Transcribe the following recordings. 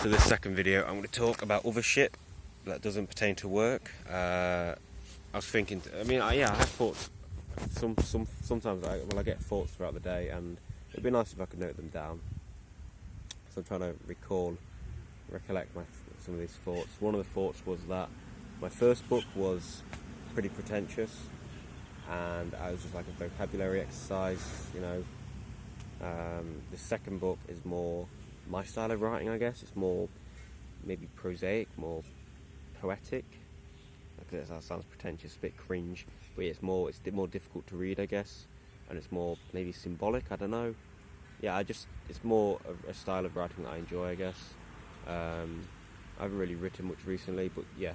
So this second video, I'm going to talk about other shit that doesn't pertain to work. I was thinking, I have thoughts. Sometimes I get thoughts throughout the day, and it'd be nice if I could note them down. So I'm trying to recollect some of these thoughts. One of the thoughts was that my first book was pretty pretentious, and I was just like a vocabulary exercise, The second book is more my style of writing, I guess. It's more maybe prosaic, more poetic. That sounds pretentious, a bit cringe, but it's more difficult to read, I guess, and it's more maybe symbolic. I don't know. Yeah, it's more of a style of writing that I enjoy, I guess. I haven't really written much recently, but yeah.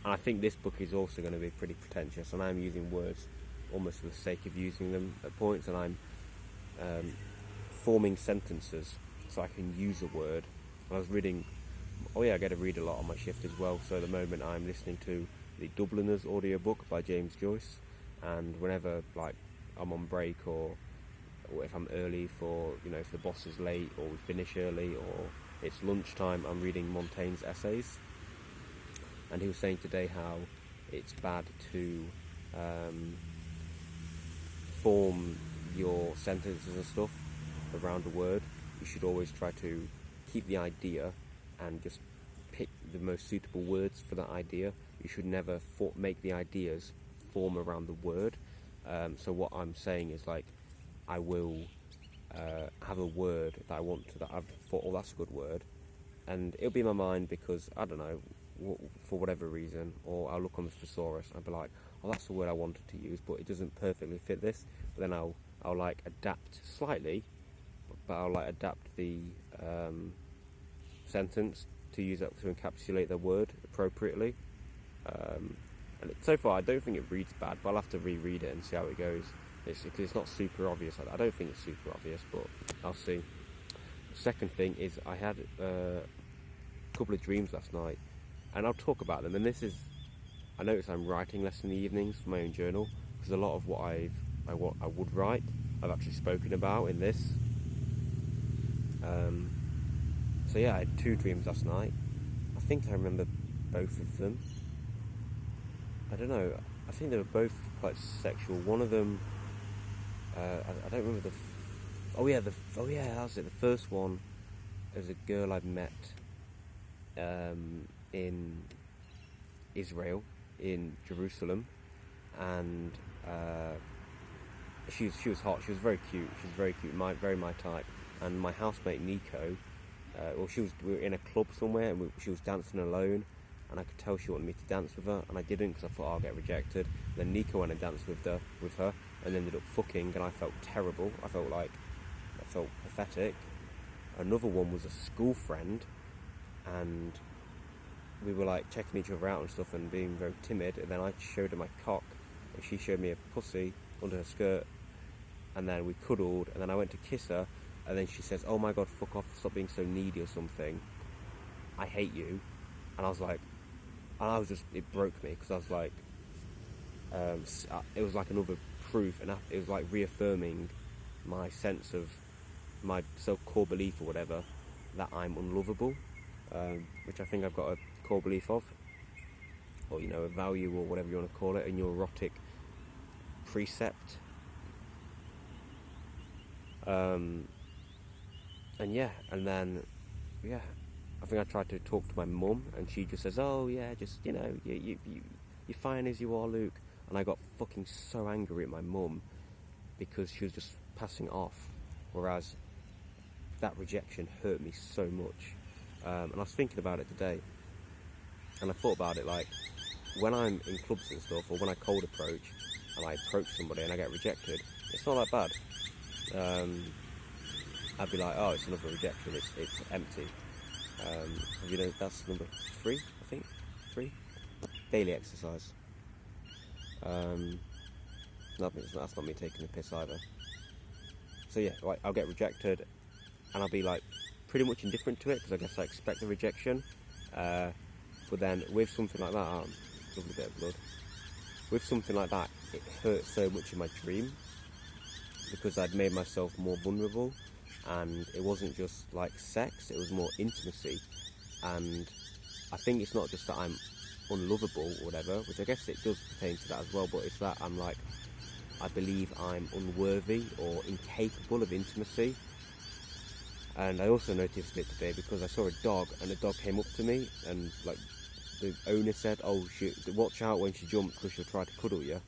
And I think this book is also going to be pretty pretentious, and I'm using words almost for the sake of using them at points, and I'm forming sentences so I can use a word. I was reading, I get to read a lot on my shift as well, so at the moment I'm listening to the Dubliners audiobook by James Joyce, and whenever I'm on break, or if I'm early if the boss is late, or we finish early, or it's lunchtime, I'm reading Montaigne's essays. And he was saying today how it's bad to form your sentences and stuff around a word. You should always try to keep the idea and just pick the most suitable words for that idea. You should never make the ideas form around the word. So what I'm saying is, I will have a word that I want to, that I've thought, oh, that's a good word, and it'll be in my mind because, I don't know, for whatever reason, or I'll look on the thesaurus and I'll be like, oh, that's the word I wanted to use, but it doesn't perfectly fit this. But then I'll adapt slightly, but I'll adapt the sentence to use that to encapsulate the word appropriately. And so far I don't think it reads bad, but I'll have to reread it and see how it goes. It's not super obvious. I don't think it's super obvious, but I'll see. The second thing is, I had a couple of dreams last night, and I'll talk about them. And I notice I'm writing less in the evenings for my own journal, because a lot of what I would write, I've actually spoken about in this. So yeah, I had two dreams last night. I think I remember both of them. I don't know. I think they were both quite sexual. One of them, I don't remember that was it. The first one, there was a girl I'd met in Israel, in Jerusalem, and she was hot. She was very cute. Very my type. And my housemate Nico, we were in a club somewhere, and she was dancing alone, and I could tell she wanted me to dance with her, and I didn't, because I thought I'll get rejected. And then Nico went and danced with her, and ended up fucking, and I felt terrible. I felt pathetic. Another one was a school friend, and we were checking each other out and stuff, and being very timid. And then I showed her my cock, and she showed me a pussy under her skirt, and then we cuddled, and then I went to kiss her, and then she says, "Oh my god, fuck off, stop being so needy," or something. "I hate you." And I was like, it broke me, because I was like, it was like another proof, and it was like reaffirming my sense of my core belief or whatever, that I'm unlovable, which I think I've got a core belief of, or a value, or whatever you want to call it, a neurotic precept. I think I tried to talk to my mum, and she just says, "Oh yeah, just you're fine as you are, Luke." And I got fucking so angry at my mum, because she was just passing it off, whereas that rejection hurt me so much. And I was thinking about it today, and I thought about it when I'm in clubs and stuff, or when I cold approach and I approach somebody and I get rejected, it's not that bad. I'd be like, "Oh, it's another rejection, it's empty." That's number 3, I think. 3. Daily exercise. That's not me taking the piss either. So yeah, I'll get rejected, and I'll be pretty much indifferent to it, because I guess I expect the rejection. But then with something like that, lovely bit of blood. With something like that, it hurt so much in my dream, because I'd made myself more vulnerable, and it wasn't just like sex, it was more intimacy. And I think it's not just that I'm unlovable or whatever, which I guess it does pertain to that as well, but it's that I'm like, I believe I'm unworthy or incapable of intimacy. And I also noticed it today because I saw a dog, and the dog came up to me, and like the owner said, "Oh, watch out when she jumps because she'll try to cuddle you."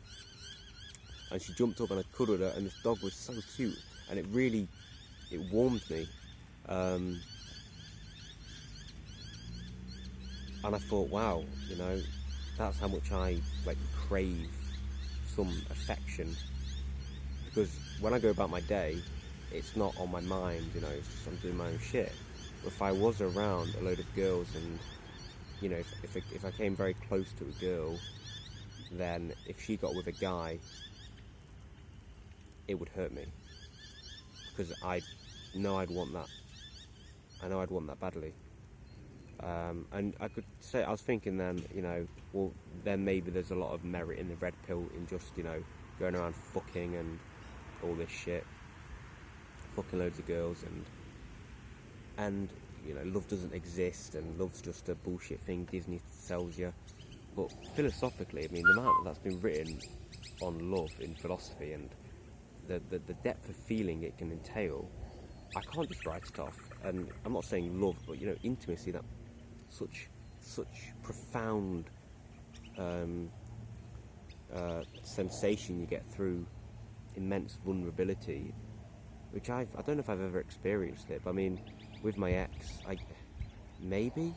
And she jumped up and I cuddled her, and this dog was so cute, and it warmed me. And I thought, wow, that's how much I like crave some affection. Because when I go about my day, it's not on my mind, it's just I'm doing my own shit. But if I was around a load of girls, and if I came very close to a girl, then if she got with a guy, it would hurt me, because I know I'd want that. I know I'd want that badly. And I could say, I was thinking then, well, then maybe there's a lot of merit in the red pill in just, going around fucking and all this shit, fucking loads of girls, and love doesn't exist, and love's just a bullshit thing Disney sells you. But philosophically, I mean, the amount that's been written on love in philosophy, and the depth of feeling it can entail, I can't just write it off. And I'm not saying love, but intimacy, that such profound sensation you get through immense vulnerability, which I don't know if I've ever experienced it, but I mean, with my ex, maybe,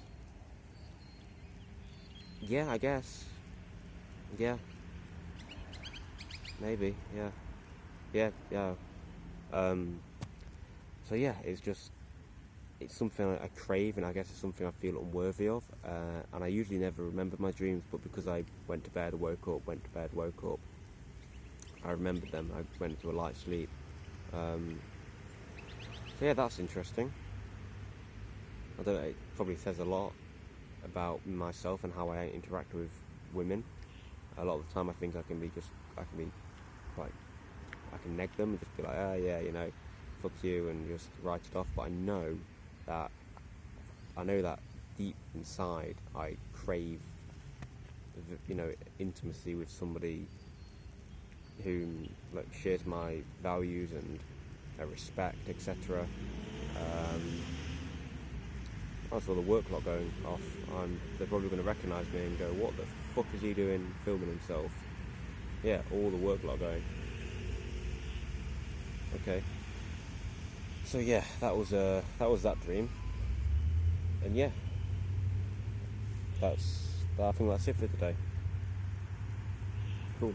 yeah, I guess, yeah, maybe, yeah. So yeah, it's something I crave, and I guess it's something I feel unworthy of, and I usually never remember my dreams, but because I went to bed, woke up, I remembered them. I went into a light sleep. So yeah, that's interesting. I don't know, it probably says a lot about myself and how I interact with women. A lot of the time I think I can neg them and just be like, oh yeah, fuck you, and just write it off. But I know that deep inside I crave, intimacy with somebody who shares my values and respect, etc. That's all the work lot going off, and they're probably going to recognise me and go, what the fuck is he doing filming himself? Yeah, all the work lot going. Okay. So yeah, that was that dream, and yeah, I think that's it for today. Cool.